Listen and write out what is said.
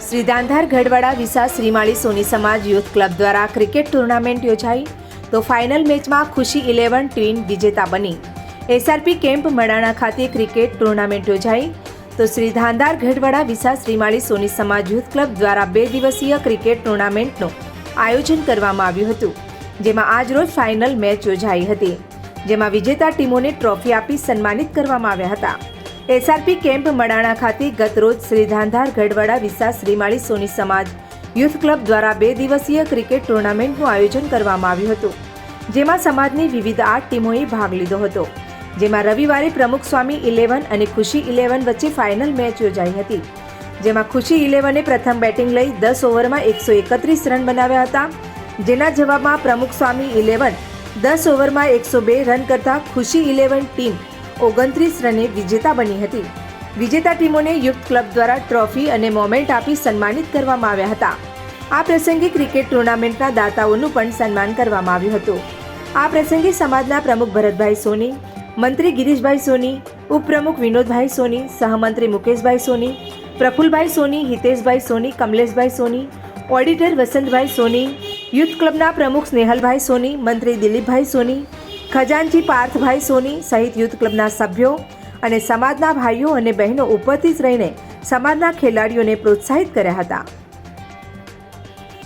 Shri ધાંધાર Gadhvada visa Shrimali સોની સમાજ youth club દ્વારા cricket tournament યોજાઈ તો ફાઇનલ મેચમાં ખુશી 11 ટ્વીન વિજેતા બની। એસઆરપી કેમ્પ મડાણા ખાતે ક્રિકેટ ટુર્નામેન્ટ યોજાઈ તો શ્રી ધાંધાર ગઢવાડા વિસા શ્રીમાળી સોની સમાજ યુથ ક્લબ દ્વારા 2 દિવસીય ક્રિકેટ ટુર્નામેન્ટનું આયોજન કરવામાં આવ્યું હતું, જેમાં આજરોજ ફાઇનલ મેચ યોજાઈ હતી, જેમાં વિજેતા ટીમોને ટ્રોફી આપી સન્માનિત કરવામાં આવ્યા હતા। એસઆરપી કેમ્પ મડાણા ખાતે ગતરોજ શ્રી ધાંધાર ગઢવાડા વિસા શ્રીમાળી સોની સમાજ યુથ ક્લબ દ્વારા 2 દિવસીય ક્રિકેટ ટુર્નામેન્ટનું આયોજન કરવામાં આવ્યું હતું, જેમાં સમાજની વિવિધ 8 ટીમોએ ભાગ લીધો હતો, જેમાં રવિવારે પ્રમુખ સ્વામી 11 અને ખુશી 11 વચ્ચે ફાઇનલ મેચ યોજાઈ હતી, જેમાં ખુશી 11એ પ્રથમ બેટિંગ લઈ 10 ઓવરમાં 131 રન બનાવ્યા હતા, જેના જવાબમાં પ્રમુખ સ્વામી 11 10 ઓવરમાં 102 રન કરતા ખુશી 11 ટીમ 29 રને વિજેતા બની હતી। વિજેતા ટીમોને યુથ ક્લબ દ્વારા ટ્રોફી અને મોમેન્ટ આપી સન્માનિત કરવામાં આવ્યા હતા। આ પ્રસંગે ક્રિકેટ ટુર્નામેન્ટના દાતાઓનું પણ સન્માન કરવામાં આવ્યું હતું। આ પ્રસંગે સમાજના પ્રમુખ ભરતભાઈ સોની, મંત્રી ગિરીશભાઈ સોની, ઉપપ્રમુખ વિનોદભાઈ સોની, સહમંત્રી મુકેશભાઈ સોની, પ્રફુલભાઈ સોની, હિતેશભાઈ સોની, કમલેશભાઈ સોની, ઓડિટર વસંતભાઈ સોની, યુથ ક્લબના પ્રમુખ સ્નેહલભાઈ સોની, મંત્રી દિલીપભાઈ સોની, ખજાનચી પાર્થભાઈ સોની સહિત યુથ ક્લબના સભ્યો અને સમાજના ભાઈઓ અને બહેનો ઉપસ્થિત રહીને સમાજના ખેલાડીઓને પ્રોત્સાહિત કર્યા હતા।